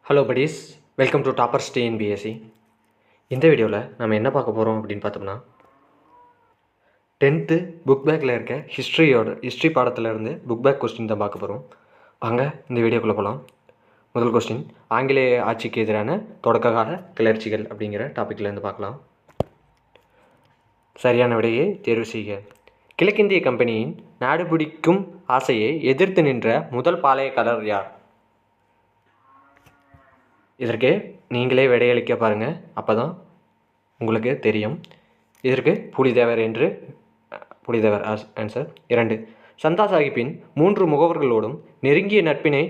Hello buddies, welcome to toppers TNPSC. இந்த வீடியோவில் நம்ம என்ன பார்க்க போகிறோம் அப்படின்னு பார்த்தோம்னா 10th புக் பேக்கில் இருக்க ஹிஸ்ட்ரி பாடத்திலேருந்து புக் பேக் கொஸ்டின் தான் பார்க்க போகிறோம். வாங்க இந்த வீடியோக்குள்ளே போகலாம். முதல் கொஸ்டின், ஆங்கிலேய ஆட்சிக்கு எதிரான தொடக்ககால கிளர்ச்சிகள் அப்படிங்கிற டாப்பிக்லேருந்து பார்க்கலாம். சரியான விடையை தேர்வு செய்க. கிழக்கிந்திய கம்பெனியின் நாடு பிடிக்கும் ஆசையை எதிர்த்து நின்ற முதல் பாளையக்காரர் யார்? இதற்கு நீங்களே விடையளிக்க பாருங்கள், அப்போ தான் உங்களுக்கு தெரியும். இதற்கு புலிதேவர் ஆன்சர். 2, சந்தா சாஹிப்பின் 3 முகவர்களோடும் நெருங்கிய நட்பினை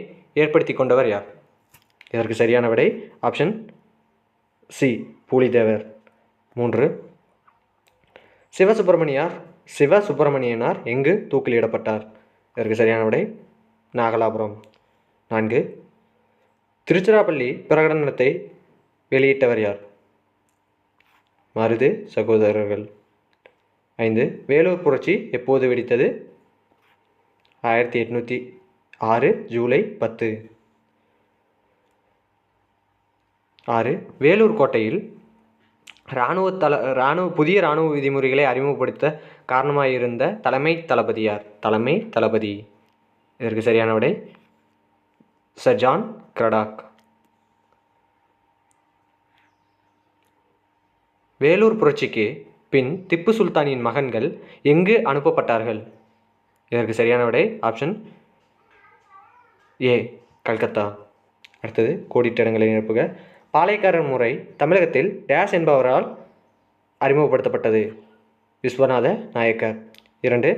ஏற்படுத்தி கொண்டவர் யார்? இதற்கு சரியான விடை ஆப்ஷன் சி, புலிதேவர். 3, சிவசுப்பிரமணியனார் எங்கு தூக்கிலிடப்பட்டார்? இதற்கு சரியான விடை நாகலாபுரம். 4, திருச்சிராப்பள்ளி பிரகடனத்தை வெளியிட்டவர் யார்? மருது சகோதரர்கள். 5, வேலூர் புரட்சி எப்போது வெடித்தது? 1806 ஜூலை 10. 6, வேலூர் கோட்டையில் புதிய இராணுவ விதிமுறைகளை அறிமுகப்படுத்த காரணமாயிருந்த தலைமை தளபதி யார்? தலைமை தளபதி. இதற்கு சரியான விடை சர் ஜான் கிரடாக். வேலூர் புரட்சிக்கு பின் திப்பு சுல்தானின் மகன்கள் எங்கு அனுப்பப்பட்டார்கள்? இதற்கு சரியான விடை ஆப்ஷன் ஏ, கல்கத்தா. அடுத்தது, கோடிட்ட இடங்களை நிரப்புக. பாளையக்காரர் முறை தமிழகத்தில் டேஸ் என்பவரால் அறிமுகப்படுத்தப்பட்டது? விஸ்வநாத நாயக்கர். 2,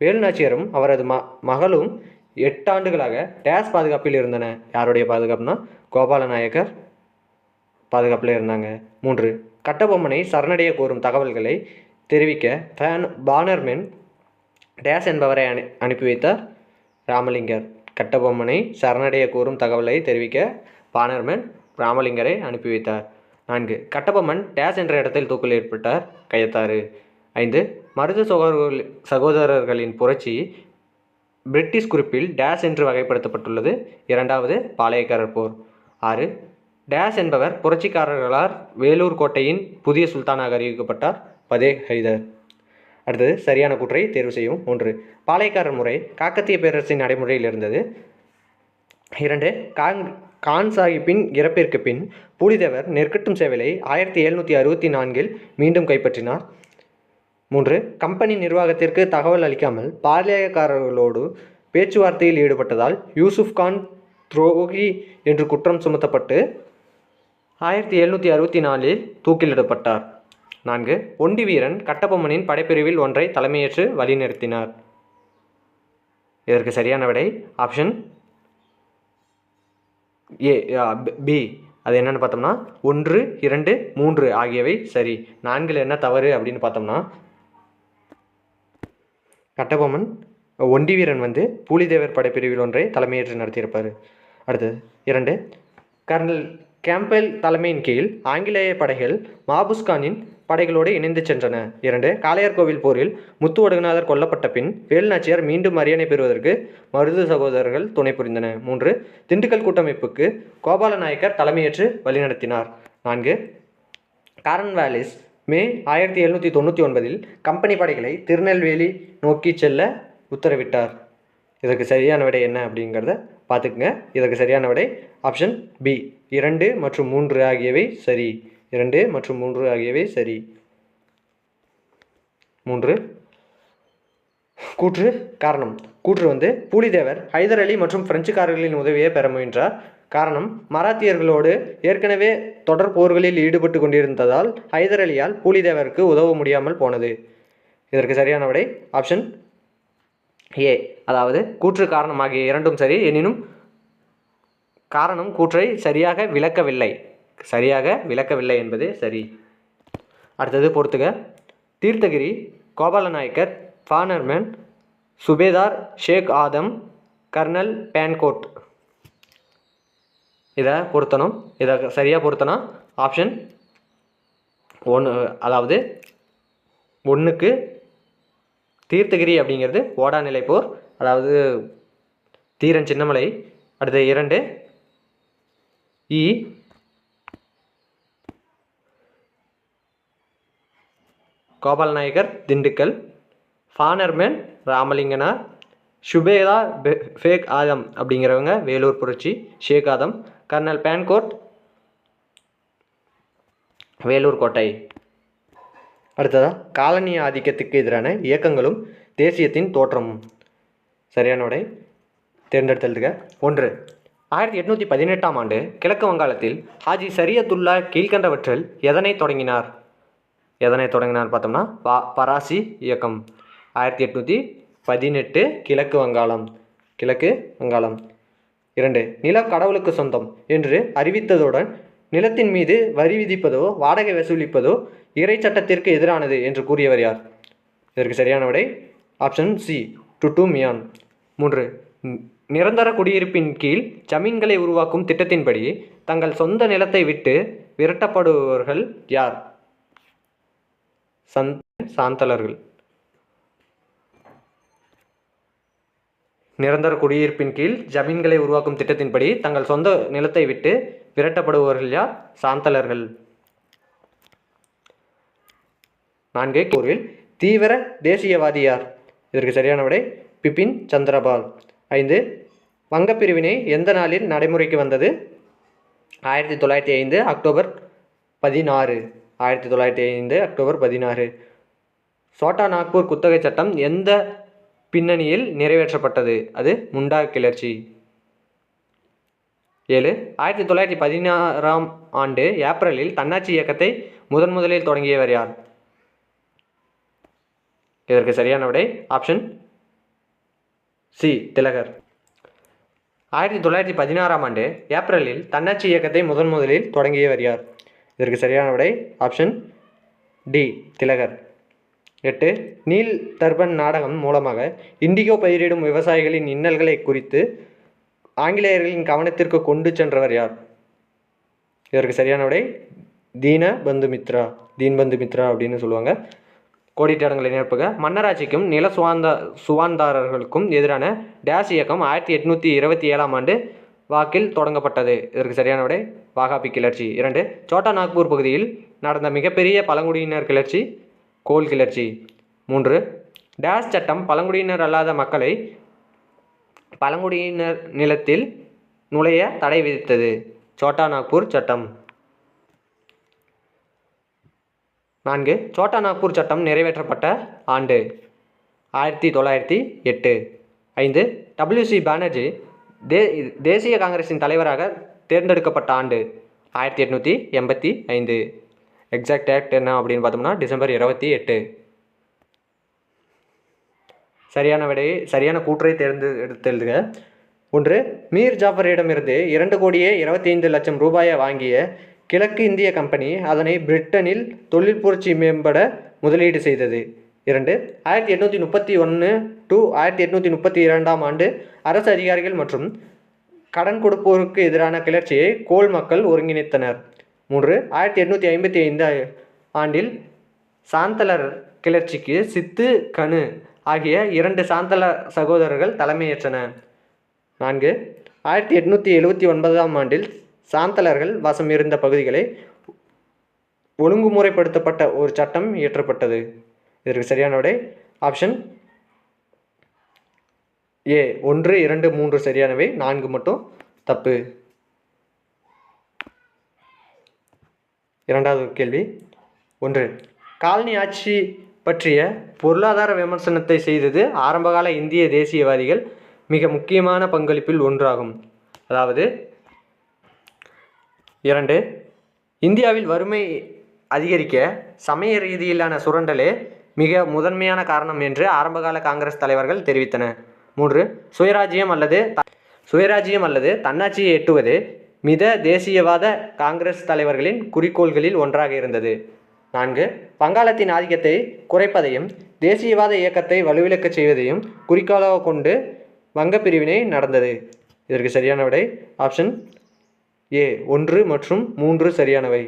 வேலுநாச்சியாரும் அவரது மகளும் 8 ஆண்டுகளாக டேஸ் பாதுகாப்பில் இருந்தன? யாருடைய பாதுகாப்புனா கோபால நாயக்கர் பாதுகாப்பில் இருந்தாங்க. 3, கட்டபொம்மனை சரணடைய கோரும் தகவல்களை தெரிவிக்க பானர்மேன் டேஸ் என்பவரை அனுப்பி வைத்தார்? ராமலிங்கர். கட்டபொம்மனை சரணடைய கோரும் தகவலை தெரிவிக்க பானர்மேன் ராமலிங்கரை அனுப்பி வைத்தார். 4, கட்டபொம்மன் டேஸ் என்ற இடத்தில் தூக்கில் ஏற்பட்டார்? கயத்தாறு. 5, மருது சகோதரர்களின் புரட்சி பிரிட்டிஷ் குறிப்பில் டேஸ் என்று வகைப்படுத்தப்பட்டுள்ளது? 2வது பாளையக்காரர் போர். 6, டேஸ் என்பவர் புரட்சிக்காரர்களால் வேலூர் கோட்டையின் புதிய சுல்தானாக அறிவிக்கப்பட்டார்? பதே ஹைதர். அடுத்தது, சரியான கூற்றை தேர்வு செய்யும். 3, பாளையக்காரர் முறை காக்கத்திய பேரரசின் நடைமுறையில் இருந்தது? 2, கான் சாஹிப்பின் இறப்பிற்கு பின் புலிதேவர் நெற்கட்டும் சேவலை 1764 மீண்டும் கைப்பற்றினார்? 3, கம்பெனி நிர்வாகத்திற்கு தகவல் அளிக்காமல் பாளையக்காரர்களோடு பேச்சுவார்த்தையில் ஈடுபட்டதால் யூசுப் கான் துரோகி என்று குற்றம் சுமத்தப்பட்டு 1764 தூக்கிலிடப்பட்டார்? 4, ஒண்டி வீரன் கட்டபொம்மனின் படைப்பிரிவில் ஒன்றை தலைமையேற்று வழிநடத்தினார்? இதற்கு சரியான விடை ஆப்ஷன் ஏ, பி. அது என்னென்னு பார்த்தோம்னா 1, 2, 3 ஆகியவை சரி. 4 என்ன தவறு அப்படின்னு பார்த்தோம்னா, கட்டபொம்மன் ஒண்டி வீரன் புலிதேவர் படைப்பிரிவில் ஒன்றை தலைமையேற்று நடத்தியிருப்பார். அடுத்தது, 2, கர்னல் கேம்பெல் தலைமையின் கீழ் ஆங்கிலேய படைகள் மாபுஸ்கானின் படைகளோடு இணைந்து சென்றன? 2, காளையார்கோவில் போரில் முத்து ஒடுகநாதர் கொல்லப்பட்ட பின் வேலுநாச்சியார் மீண்டும் அரியணை பெறுவதற்கு மருது சகோதரர்கள் துணை புரிந்தன? 3, திண்டுக்கல் கூட்டமைப்புக்கு கோபால நாயக்கர் தலைமையேற்று வழிநடத்தினார்? 4, கார்ன்வாலிஸ் மே 1799 கம்பெனி படைகளை திருநெல்வேலி நோக்கி செல்ல உத்தரவிட்டார்? இதற்கு சரியான விடை என்ன அப்படிங்கிறத பார்த்துக்குங்க. இதற்கு சரியான விடை ஆப்ஷன் பி, 2 மற்றும் 3 ஆகியவை சரி. 2 மற்றும் 3 ஆகியவை சரி. 3, கூற்று காரணம். கூற்று புலிதேவர் ஹைதர் அலி மற்றும் பிரெஞ்சுக்காரர்களின் உதவியை பெற முயன்றார். காரணம், மராத்தியர்களோடு ஏற்கனவே தொடர் போர்களில் ஈடுபட்டு கொண்டிருந்ததால் ஹைதர் அலியால் புலிதேவருக்கு உதவ முடியாமல் போனது? இதற்கு சரியான விடை ஆப்ஷன் ஏ, அதாவது கூற்று காரணம் ஆகிய இரண்டும் சரி. எனினும் காரணம் கூற்றை சரியாக விளக்கவில்லை என்பது சரி. அடுத்தது பொறுத்துக. தீர்த்தகிரி கோபால நாயக்கர், பானர்மேன், சுபேதார் ஷேக் ஆதம், கர்னல் பேன்கோட். இதை பொருத்தணும். இதை சரியாக பொருத்தனா ஆப்ஷன் 1, அதாவது 1க்கு தீர்த்தகிரி அப்படிங்கிறது ஓடாநிலை போர், அதாவது தீரன் சின்னமலை. அடுத்து 2 இ கோபால் நாயகர் திண்டுக்கல், ஃபானர்மேன் ராமலிங்கனார், சுபேதா ஃபேக் ஆதம் அப்படிங்கிறவங்க வேலூர் புரட்சி, ஷேக் ஆதம், கர்னல் பேன்கோட் வேலூர் கோட்டை. அடுத்ததாக காலனி ஆதிக்கத்துக்கு எதிரான இயக்கங்களும் தேசியத்தின் தோற்றமும். சரியான விடை தேர்ந்தெடுத்ததுக. 1. 1818ஆம் ஆண்டு கிழக்கு வங்காளத்தில் ஹாஜி சரியத்துல்லா கீழ்கண்டவற்றில் எதனை தொடங்கினார் பார்த்தோம்னா பராசி இயக்கம். 1818 கிழக்கு வங்காளம். 2. நிலம் கடவுளுக்கு சொந்தம் என்று அறிவித்ததுடன் நிலத்தின் மீது வரி விதிப்பதோ வாடகை வசூலிப்பதோ இறை சட்டத்திற்கு எதிரானது என்று கூறியவர் யார்? இதற்கு சரியான விடை ஆப்ஷன் சி, டுட்டு மியான். 3. நிரந்தர குடியிருப்பின் கீழ் ஜமீன்களை உருவாக்கும் திட்டத்தின்படி தங்கள் சொந்த நிலத்தை விட்டு விரட்டப்படுபவர்கள் யார்? சாந்தலர்கள். நிரந்தர குடியிருப்பின் கீழ் ஜமீன்களை உருவாக்கும் திட்டத்தின்படி தங்கள் சொந்த நிலத்தை விட்டு விரட்டப்படுபவர்கள் யார்? சாந்தலர்கள். 4. போரில் தீவிர தேசியவாதி யார்? இதற்கு சரியான விடை பிபின் சந்திரபால். 5. வங்கப்பிரிவினை எந்த நாளில் நடைமுறைக்கு வந்தது? 1905 அக்டோபர் 16. 1905 அக்டோபர் 16. சோட்டா நாக்பூர் குத்தகை சட்டம் எந்த பின்னணியில் நிறைவேற்றப்பட்டது? அது முண்டா கிளர்ச்சி. 7. 1916ஆம் ஆண்டு ஏப்ரலில் தன்னாட்சி இயக்கத்தை முதலில் தொடங்கியவர் யார்? இதற்கு சரியான விடை ஆப்ஷன் சி, திலகர். 1916ஆம் ஆண்டு ஏப்ரலில் தன்னாட்சி இயக்கத்தை முதலில் தொடங்கியவர் யார்? இதற்கு சரியான விடை ஆப்ஷன் டி, திலகர். 8. நீல் தர்பன் நாடகம் மூலமாக இண்டிகோ பயிரிடும் விவசாயிகளின் இன்னல்களை குறித்து ஆங்கிலேயர்களின் கவனத்திற்கு கொண்டு சென்றவர் யார்? இதற்கு சரியான விடை தீன்பந்து மித்ரா அப்படின்னு சொல்லுவாங்க. கோடிட்டடங்களை நிரப்புக. மன்னராட்சிக்கும் நில சுவாந்தாரர்களுக்கும் எதிரான டேஸ் இயக்கம் 1827ஆம் ஆண்டு வாக்கில் தொடங்கப்பட்டது. இதற்கு சரியான விடை வாகாபி கிளர்ச்சி. 2. சோட்டா நாக்பூர் பகுதியில் நடந்த மிகப்பெரிய பழங்குடியினர் கிளர்ச்சி கோல் கிளர்ச்சி. 3. டேஸ் சட்டம் பழங்குடியினர் அல்லாத மக்களை பழங்குடியினர் நிலத்தில் நுழைய தடை விதித்தது? சோட்டா நாக்பூர் சட்டம். 4. சோட்டா நாக்பூர் சட்டம் நிறைவேற்றப்பட்ட ஆண்டு? 1908. 5. WC பானர்ஜி தேசிய காங்கிரஸின் தலைவராக தேர்ந்தெடுக்கப்பட்ட ஆண்டு? 1885. எக்ஸாக்ட் டேட் என்ன அப்படின்னு பார்த்தோம்னா டிசம்பர் 28. சரியான கூற்றை தேர்ந்தெடுத்தெழுதுக. 1. மீர் ஜாஃபரிடமிருந்து 2,25,00,000 ரூபாயை வாங்கிய கிழக்கு இந்திய கம்பெனி அதனை பிரிட்டனில் தொழில் புரட்சி மேம்பட முதலீடு செய்தது. 2. 1831 to 1832ஆம் ஆண்டு அரசு அதிகாரிகள் மற்றும் கடன் கொடுப்போருக்கு எதிரான கிளர்ச்சியை கோல் மக்கள் ஒருங்கிணைத்தனர். 3. 1855 ஆண்டில் சாந்தலர் கிளர்ச்சிக்கு சித்து கனு ஆகிய 2 சாந்தல சகோதரர்கள் தலைமையேற்றனர். 4. 1879ஆம் ஆண்டில் சாந்தலர்கள் வசம் இருந்த பகுதிகளை ஒழுங்குமுறைப்படுத்தப்பட்ட ஒரு சட்டம் இயற்றப்பட்டது. இதற்கு சரியான விடை ஆப்ஷன் ஏ. 1, 2, 3 சரியானவை, 4 மட்டும் தப்பு. இரண்டாவது கேள்வி. 1. காலனி ஆட்சி பற்றிய பொருளாதார விமர்சனத்தை செய்தது ஆரம்பகால இந்திய தேசியவாதிகள் மிக முக்கியமான பங்களிப்பில் ஒன்றாகும். அதாவது 2. இந்தியாவில் வறுமை அதிகரிக்க சமய ரீதியிலான சுரண்டலே மிக முதன்மையான காரணம் என்று ஆரம்பகால காங்கிரஸ் தலைவர்கள் தெரிவித்தனர். 3. சுயராஜ்யம் அல்லது தன்னாட்சியை எட்டுவது மித தேசியவாத காங்கிரஸ் தலைவர்களின் குறிக்கோள்களில் ஒன்றாக இருந்தது. 4. வங்காளத்தின் ஆதிக்கத்தை குறைப்பதையும் தேசியவாத இயக்கத்தை வலுவிழக்கச் செய்வதையும் குறிக்கோளாக கொண்டு வங்க பிரிவினை நடந்தது. இதற்கு சரியான விடை ஆப்ஷன் ஏ. 1 மற்றும் 3 சரியானவை.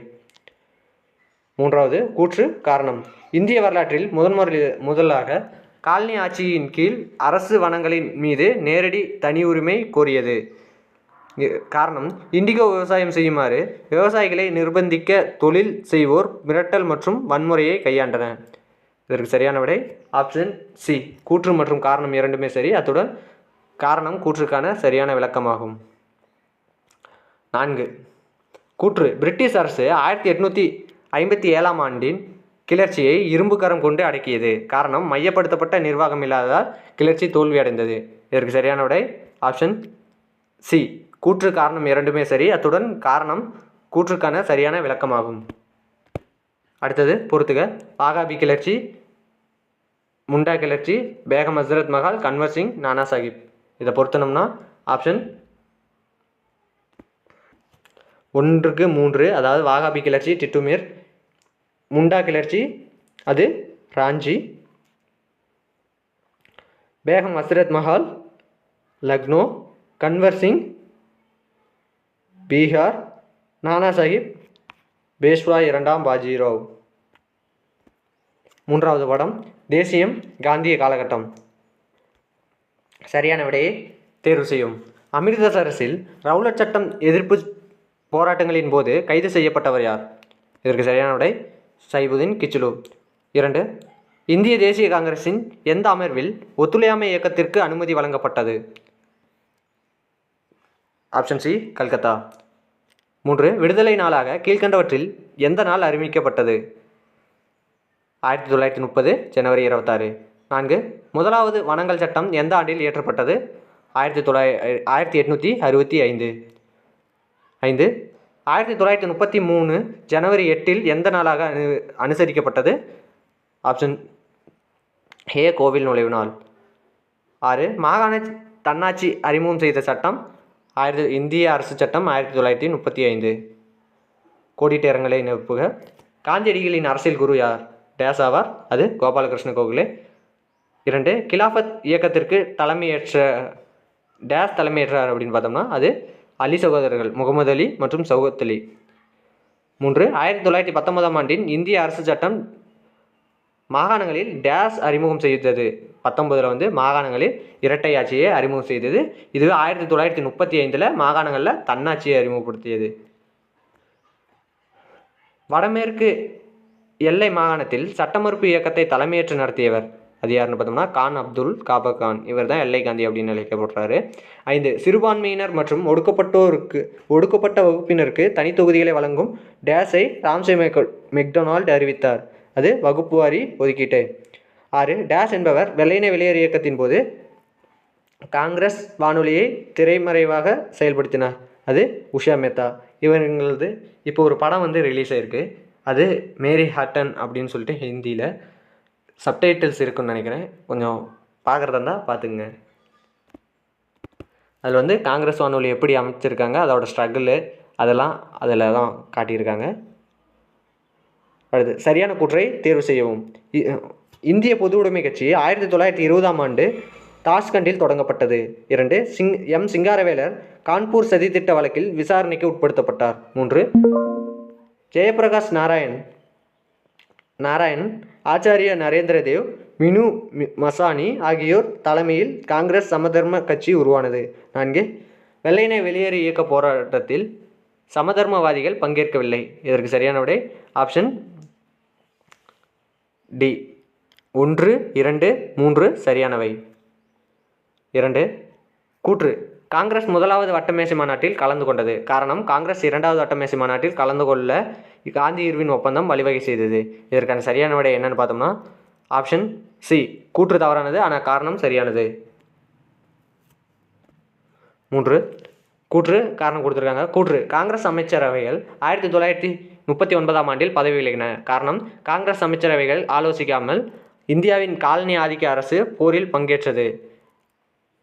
3வது கூற்று காரணம். இந்திய வரலாற்றில் முதலாக காலனி ஆட்சியின் கீழ் அரசு வனங்களின் மீது நேரடி தனி உரிமை கோரியது. காரணம் இண்டிகோ விவசாயம் செய்யுமாறு விவசாயிகளை நிர்பந்திக்க தொழில் செய்வோர் மிரட்டல் மற்றும் வன்முறையை கையாண்டன. இதற்கு சரியான விடை ஆப்ஷன் சி. கூற்று மற்றும் காரணம் இரண்டுமே சரி. அத்துடன் காரணம் கூற்றுக்கான சரியான விளக்கமாகும். 4. கூற்று பிரிட்டிஷ் அரசு 1857ஆம் ஆண்டின் கிளர்ச்சியை இரும்பு கரம் கொண்டு அடக்கியது. காரணம் மையப்படுத்தப்பட்ட நிர்வாகம் இல்லாததால் கிளர்ச்சி தோல்வியடைந்தது. இதற்கு சரியான விடை ஆப்ஷன் சி. கூற்று காரணம் இரண்டுமே சரி. அத்துடன் காரணம் கூற்றுக்கான சரியான விளக்கமாகும். அடுத்தது பொறுத்துக. வாகாபி கிளர்ச்சி, முண்டா கிளர்ச்சி, பேகம் ஹஸ்ரத் மஹால், கன்வர் சிங், நானா சாஹிப். இதை பொறுத்தனோம்னா ஆப்ஷன் 1க்கு 3, அதாவது வாகாபி கிளர்ச்சி டிட்டுமீர், முண்டா கிளர்ச்சி அது ராஞ்சி, பேகம் ஹஸ்ரத் மஹால் லக்னோ, கன்வர் சிங் பீகார், நானா சாஹிப் பேஷ்வா 2ஆம் பாஜிராவ். 3வது படம் தேசியம் காந்திய காலகட்டம். சரியான விடையை தேர்வு செய்யும். அமிர்தசரஸில் ரவுலட் சட்டம் எதிர்ப்பு போராட்டங்களின் போது கைது செய்யப்பட்டவர் யார்? இதற்கு சரியான விடை சைபுதீன் கிச்லு. 2. இந்திய தேசிய காங்கிரஸின் எந்த அமர்வில் ஒத்துழையாமை இயக்கத்திற்கு அனுமதி வழங்கப்பட்டது? Option C. கல்கத்தா. 3. விடுதலை நாளாக கீழ்கண்டவற்றில் எந்த நாள் அறிவிக்கப்பட்டது? 1930 ஜனவரி 26. 4. முதலாவது வனங்கள் சட்டம் எந்த ஆண்டில் இயற்றப்பட்டது? 1865. 5. 1933 ஜனவரி 8 எந்த நாளாக அனுசரிக்கப்பட்டது? Option A. கோவில் நுழைவு நாள். 6. மாகாண தன்னாட்சி அறிமுகம் செய்த சட்டம் இந்திய அரசு சட்டம் 1935. கோடிட்டேரங்களை நிரப்புக. காந்தியடிகளின் அரசியல் குரு யார்? டேஸ் ஆவார். அது கோபாலகிருஷ்ண கோகலே. 2. கிலாஃபத் இயக்கத்திற்கு டேஸ் தலைமையேற்றார் அப்படின்னு பார்த்தோம்னா அது அலி சகோதரர்கள் முகமது அலி மற்றும் சௌகத் அலி. 3. 1919ஆம் ஆண்டின் இந்திய அரசு சட்டம் மாகாணங்களில் டேஸ் அறிமுகம் செய்தது. 19 மாகாணங்களில் இரட்டை ஆட்சியை அறிமுகம் செய்தது. இதுவே 1935 மாகாணங்களில் தன்னாட்சியை அறிமுகப்படுத்தியது. வடமேற்கு எல்லை மாகாணத்தில் சட்ட மறுப்பு இயக்கத்தை தலைமையேற்று நடத்தியவர் அது யாருன்னு பார்த்தோம்னா கான் அப்துல் காபா கான். இவர் தான் எல்லை காந்தி அப்படின்னு அழைக்கப்படுறாரு. 5. சிறுபான்மையினர் மற்றும் ஒடுக்கப்பட்ட வகுப்பினருக்கு தனி தொகுதிகளை வழங்கும் டேஸை ராம்சே மெக்டொனால்ட் அறிவித்தார். அது வகுப்பு வாரி ஒதுக்கீட்டு. 6. டேஸ் என்பவர் வெள்ளையனே வெளியேறு இயக்கத்தின் போது காங்கிரஸ் வானொலியை திரைமறைவாக செயல்படுத்தினார். அது உஷா மேத்தா. இவங்களது இப்போ ஒரு படம் ரிலீஸ் ஆயிருக்கு. அது மேரி ஹாட்டன் அப்படின்னு சொல்லிட்டு ஹிந்தியில் சப்டைட்டில்ஸ் இருக்குன்னு நினைக்கிறேன். கொஞ்சம் பார்க்குறதா இருந்தால் பார்த்துக்குங்க. அதில் காங்கிரஸ் வானொலி எப்படி அமைச்சிருக்காங்க, அதோட ஸ்ட்ரகிளு அதெல்லாம் அதில் தான் காட்டியிருக்காங்க. அடுத்து சரியான கூற்றை தேர்வு செய்யவும். இந்திய பொது உடைமை கட்சி 1920ஆம் ஆண்டு தாஷ்கண்டில் தொடங்கப்பட்டது. 2. எம். சிங்காரவேலர் கான்பூர் சதித்திட்ட வழக்கில் விசாரணைக்கு உட்படுத்தப்பட்டார். 3. ஜெயபிரகாஷ் நாராயண், ஆச்சாரிய நரேந்திர தேவ், மினு மசானி ஆகியோர் தலைமையில் காங்கிரஸ் சமதர்ம கட்சி உருவானது. 4. வெள்ளையனே வெளியேறு இயக்க போராட்டத்தில் சமதர்மவாதிகள் பங்கேற்கவில்லை. இதற்கு சரியான விடை ஆப்ஷன் டி. 1, 2, 3 சரியானவை. 2. கூற்று காங்கிரஸ் முதலாவது வட்டமேசை மாநாட்டில் கலந்து கொண்டது. காரணம் காங்கிரஸ் 2வது வட்டமேசை மாநாட்டில் கலந்து கொள்ள காந்தி இர்வின் ஒப்பந்தம் வழிவகை செய்தது. இதற்கான சரியான விடை என்னன்னு பார்த்தோம்னா ஆப்ஷன் சி. கூற்று தவறானது, ஆனால் காரணம் சரியானது. 3. கூற்று காரணம் கொடுத்துருக்காங்க. கூற்று காங்கிரஸ் அமைச்சரவைகள் 1939ஆம் ஆண்டில் பதவி விலகின. காரணம் காங்கிரஸ் அமைச்சரவைகள் ஆலோசிக்காமல் இந்தியாவின் காலனி ஆதிக்க அரசு போரில் பங்கேற்றது.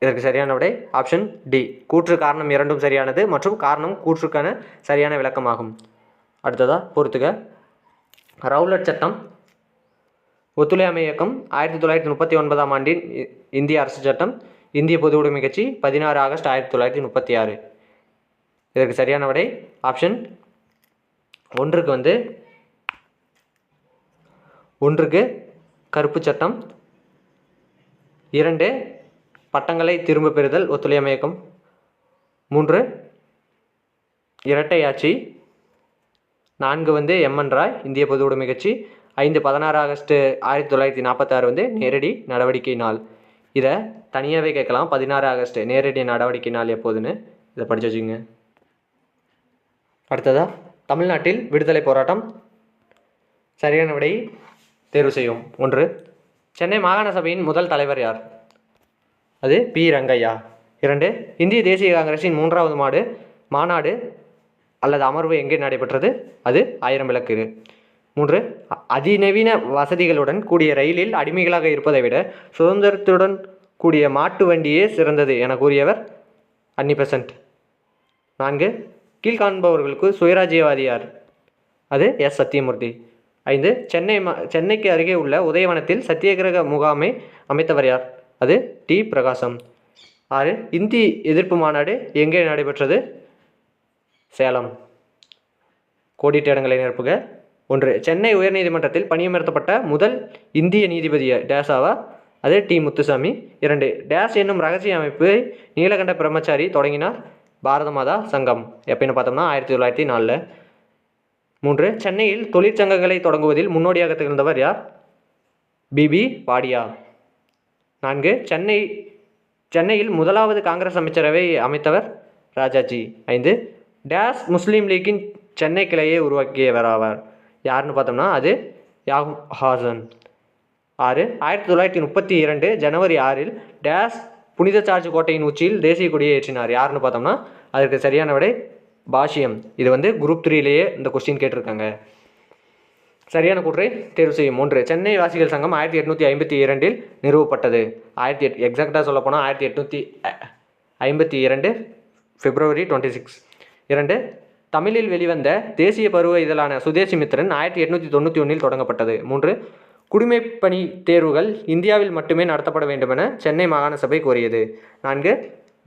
இதற்கு சரியான விடை ஆப்ஷன் டி. கூற்று காரணம் இரண்டும் சரியானது மற்றும் காரணம் கூற்றுக்கான சரியான விளக்கமாகும். அடுத்ததா பொறுத்துக. ரவுலட் சட்டம், ஒத்துழையாமை இயக்கம் 1939ஆம் ஆண்டின் இந்திய அரசு சட்டம், இந்திய பொது உடைமை கட்சி 16 ஆகஸ்ட் 1936. இதற்கு சரியான விடை ஆப்ஷன் 1க்கு கருப்பு சட்டம், 2 பட்டங்களை திரும்ப பெறுதல் ஒத்துழையாமை இயக்கம், 3 இரட்டையாட்சி. 4 வந்து எம்என் ராய் இந்திய பொது உடைமை கட்சி. 5 16 ஆகஸ்ட் 1946 வந்து நேரடி நடவடிக்கை நாள். இதை தனியாகவே கேட்கலாம். 16 ஆகஸ்ட் நேரடி நடவடிக்கை நாள் எப்போதுன்னு இதை படித்து வச்சுக்கோங்க. அடுத்ததாக தமிழ்நாட்டில் விடுதலை போராட்டம். சரியான விடை தேர்வு செய்யும். 1 சென்னை மாகாண சபையின் முதல் தலைவர் யார்? அது பி ரங்கையா. 2 இந்திய தேசிய காங்கிரஸின் 3வது மாநாடு அல்லது அமர்வு எங்கே நடைபெற்றது? அது 1000 விளக்கு. 3 அதிநவீன வசதிகளுடன் கூடிய ரயிலில் அடிமைகளாக இருப்பதை விட சுதந்திரத்துடன் கூடிய மாட்டு வண்டியே சிறந்தது என கூறியவர் அன்னி பெசன்ட். 4 கீழ்காண்பவர்களுக்கு சுயராஜ்யவாதி யார்? அது எஸ் சத்தியமூர்த்தி. 5 சென்னைக்கு அருகே உள்ள உதயவனத்தில் சத்தியகிரக முகாமை அமைத்தவர் யார்? அது டி பிரகாசம். 6 இந்தி எதிர்ப்பு மாநாடு எங்கே நடைபெற்றது? சேலம். கோடிட்ட இடங்களை நிரப்புக. 1 சென்னை உயர்நீதிமன்றத்தில் பணியமர்த்தப்பட்ட முதல் இந்திய நீதிபதி டேஸ் ஆவார்? அது டி முத்துசாமி. 2 டேஸ் என்னும் ரகசிய அமைப்பை நீலகண்ட பிரம்மச்சாரி தொடங்கினார்? பாரத மாதா சங்கம். எப்படின்னு பார்த்தோம்னா 1904. 3 சென்னையில் தொழிற்சங்கங்களை தொடங்குவதில் முன்னோடியாக திகழ்ந்தவர் யார்? பிபி வாடியா. 4 சென்னையில் முதலாவது காங்கிரஸ் அமைச்சரவை அமைத்தவர் ராஜாஜி. 5 டேஸ் முஸ்லீம் லீக்கின் சென்னை கிளையை உருவாக்கியவர் ஆவார்? யாருன்னு பார்த்தோம்னா அது யாகூப் ஹாசன். 6 1932 ஜனவரி 6 டேஸ் புனித சார்ஜ் கோட்டையின் உச்சியில் தேசிய கொடியை ஏற்றினார்? யாருன்னு பார்த்தோம்னா அதற்கு சரியான விடை பாஷ்யம். இது வந்து குரூப் 3லேயே இந்த கொஸ்டின் கேட்டிருக்காங்க. சரியான கூற்றை தேர்வு செய்யும். 1 சென்னை வாசிகள் சங்கம் 1852 நிறுவப்பட்டது. எக்ஸாக்டாக சொல்லப்போனால் 1852 February 26. 2 தமிழில் வெளிவந்த தேசிய பருவ இதழான சுதேசி மித்திரன் 1891 தொடங்கப்பட்டது. 3 குடிமைப்பணி தேர்வுகள் இந்தியாவில் மட்டுமே நடத்தப்பட வேண்டுமென சென்னை மாகாண சபை கோரியது. 4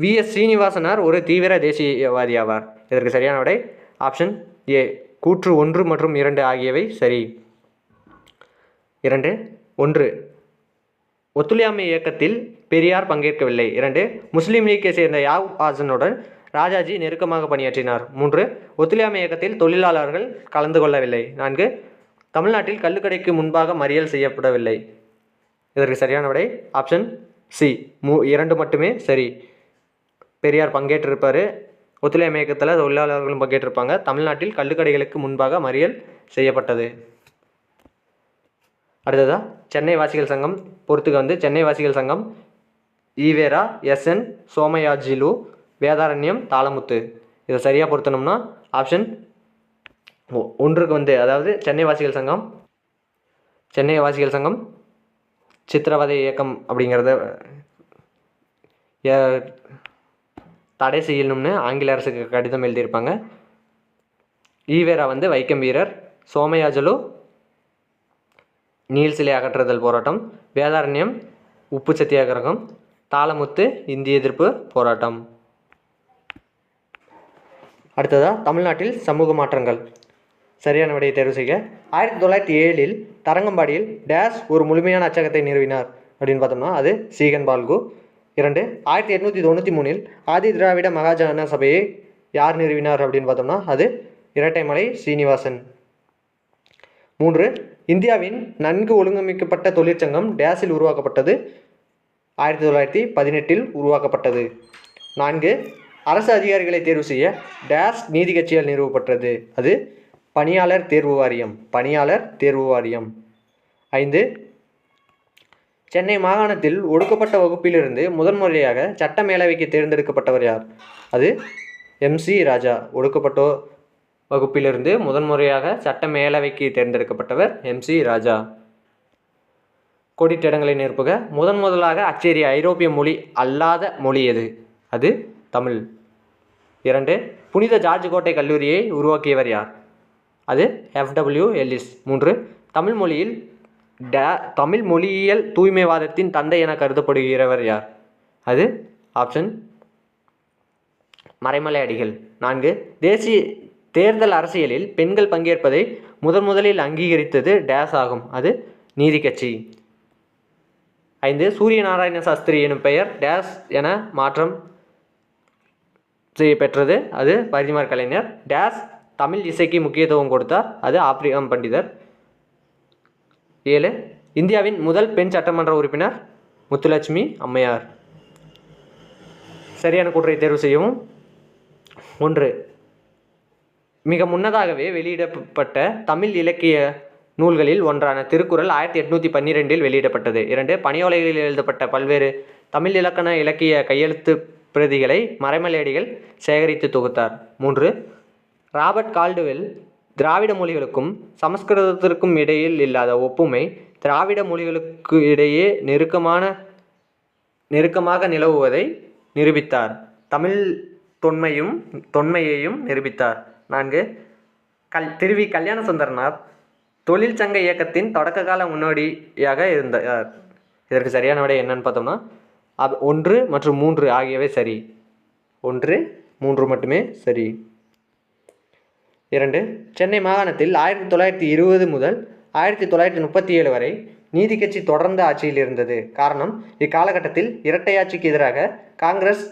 வி.எஸ். சீனிவாசனார் ஒரு தீவிர தேசியவாதி ஆவார்? இதற்கு சரியான விடை ஆப்ஷன் ஏ. கூற்று 1 மற்றும் 2 ஆகியவை சரி. 2 1 ஒத்துழையாமை இயக்கத்தில் பெரியார் பங்கேற்கவில்லை. 2 முஸ்லீம் லீக்கை சேர்ந்த யாகூப் ஹாசனுடன் ராஜாஜி நெருக்கமாக பணியாற்றினார். 3 ஒத்துழையாமை இயக்கத்தில் தொழிலாளர்கள் கலந்து கொள்ளவில்லை. 4 தமிழ்நாட்டில் கள்ளுக்கடைக்கு முன்பாக மறியல் செய்யப்படவில்லை. இதற்கு சரியான விடை ஆப்ஷன் சி. 2 மட்டுமே சரி. பெரியார் பங்கேற்றிருப்பார். ஒத்துழையாமை இயக்கத்தில் தொழிலாளர்களும் பங்கேற்றிருப்பாங்க. தமிழ்நாட்டில் கள்ளுக்கடைகளுக்கு முன்பாக மறியல் செய்யப்பட்டது. அடுத்ததாக சென்னை வாசிகள் சங்கம் பொறுத்துக்க வந்து சென்னை வாசிகள் சங்கம் ஈவேரா, எஸ்என் சோமயாஜிலு, வேதாரண்யம், தாளமுத்து. இதை சரியாக பொருத்தணும்னா ஆப்ஷன் 1க்கு வந்து அதாவது சென்னை வாசிகள் சங்கம் சித்திரவதை இயக்கம் அப்படிங்கிறத தடை செய்யணும்னு ஆங்கில அரசுக்கு கடிதம் எழுதியிருப்பாங்க. ஈவேரா வந்து வைக்கம் வீரர், சோமயாஜுலு நீல் சிலை அகற்றுதல் போராட்டம், வேதாரண்யம் உப்பு சத்தியாகிரகம், தாளமுத்து இந்திய எதிர்ப்பு போராட்டம். அடுத்ததாக தமிழ்நாட்டில் சமூக மாற்றங்கள். சரியான விடையை தேர்வு செய்க. 1907 தரங்கம்பாடியில் டேஸ் ஒரு முழுமையான அச்சகத்தை நிறுவினார் அப்படின்னு பார்த்தோம்னா அது சீகன் பால்கு. 2 1893 ஆதி திராவிட மகாஜன சபையை யார் நிறுவினார் அப்படின்னு பார்த்தோம்னா அது இரட்டைமலை சீனிவாசன். 3 இந்தியாவின் நன்கு ஒழுங்கமைக்கப்பட்ட தொழிற்சங்கம் டேஸில் உருவாக்கப்பட்டது? 1918 உருவாக்கப்பட்டது. 4 அரசு அதிகாரிகளை தேர்வு செய்ய டேஸ் நீதி கட்சியால் நிறுவப்பட்டது? அது பணியாளர் தேர்வு வாரியம். 5 சென்னை மாகாணத்தில் ஒடுக்கப்பட்ட வகுப்பிலிருந்து முதன்முறையாக சட்ட மேலவைக்கு தேர்ந்தெடுக்கப்பட்டவர் யார்? அது எம்.சி. ராஜா. ஒடுக்கப்பட்ட வகுப்பிலிருந்து முதன்முறையாக சட்ட மேலவைக்கு தேர்ந்தெடுக்கப்பட்டவர் எம்.சி. ராஜா. கோடிட்ட இடங்களை நிரப்புக. முதலாக அச்சேரிய ஐரோப்பிய மொழி அல்லாத மொழி எது? அது தமிழ். 2 புனித ஜார்ஜ் கோட்டை கல்லூரியை உருவாக்கியவர் யார்? அது F.W. எல்லிஸ். 3 தமிழ் மொழியியல் தூய்மைவாதத்தின் தந்தை என கருதப்படுகிறவர் யார்? அது ஆப்ஷன் மறைமலை அடிகள். 4 தேசிய தேர்தல் அரசியலில் பெண்கள் பங்கேற்பதை முதலில் அங்கீகரித்தது டேஸ் ஆகும்? அது நீதி கட்சி. 5 சூரிய நாராயண சாஸ்திரி எனும் பெயர் டேஸ் என மாற்றம் பெற்றது, அது பரிதிமாற் கலைஞர். டேஸ் தமிழ் இசைக்கு முக்கியத்துவம் கொடுத்தார், அது ஆப்ரிகம் பண்டிதர். 7 இந்தியாவின் முதல் பெண் சட்டமன்ற உறுப்பினர் முத்துலட்சுமி அம்மையார். சரியான கூற்றை தேர்வு செய்யவும். 1 மிக முன்னதாகவே வெளியிடப்பட்ட தமிழ் இலக்கிய நூல்களில் ஒன்றான திருக்குறள் 1812 வெளியிடப்பட்டது. 2 பனையோலைகளில் எழுதப்பட்ட பல்வேறு தமிழ் இலக்கண இலக்கிய கையெழுத்து பிரதிகளை மறைமலையடிகள் சேகரித்து தொகுத்தார். 3 ராபர்ட் கால்டுவெல் திராவிட மொழிகளுக்கும் சமஸ்கிருதத்திற்கும் இடையில் இல்லாத ஒப்புமை திராவிட மொழிகளுக்கு இடையே நெருக்கமாக நிலவுவதை நிரூபித்தார். தமிழ் தொன்மையையும் நிரூபித்தார். 4 திருவி கல்யாண சுந்தரனார் தொழிற்சங்க இயக்கத்தின் தொடக்ககால முன்னோடியாக இருந்தார். இதற்கு சரியான விடை என்னன்னு பார்த்தோம்னா 1 மற்றும் 3 ஆகியவை சரி. 1, 3 மட்டுமே சரி. 2 சென்னை மாகாணத்தில் 1920 முதல் 1937 வரை நீதி கட்சி தொடர்ந்து ஆட்சியில் இருந்தது. காரணம், இக்காலகட்டத்தில் இரட்டையாட்சிக்கு எதிராக காங்கிரஸ்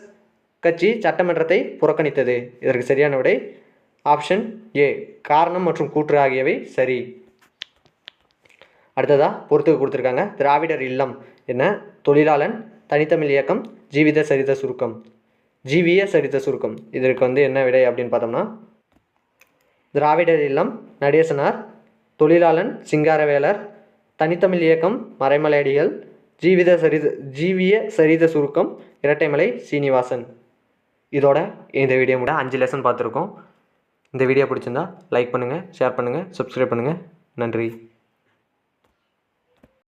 கட்சி சட்டமன்றத்தை புறக்கணித்தது. இதற்கு சரியான விடை ஆப்ஷன் ஏ, காரணம் மற்றும் கூற்று ஆகியவை சரி. அடுத்ததா பொறுத்துக்கு கொடுத்துருக்காங்க. திராவிடர் இல்லம் என்ன? தொழிலாளன், தனித்தமிழ் இயக்கம், ஜீவிய சரித சுருக்கம். இதற்கு என்ன விடை அப்படின்னு பார்த்தோம்னா, திராவிடர் இல்லம் நடேசனார், தொழிலாளன் சிங்காரவேலர், தனித்தமிழ் இயக்கம் மறைமலையடிகள், ஜீவிய சரித சுருக்கம் இரட்டைமலை சீனிவாசன். இதோட இந்த வீடியோ கூட 5 லெசன் பார்த்துருக்கோம். இந்த வீடியோ பிடிச்சிருந்தா லைக் பண்ணுங்கள், ஷேர் பண்ணுங்கள், சப்ஸ்கிரைப் பண்ணுங்கள். நன்றி.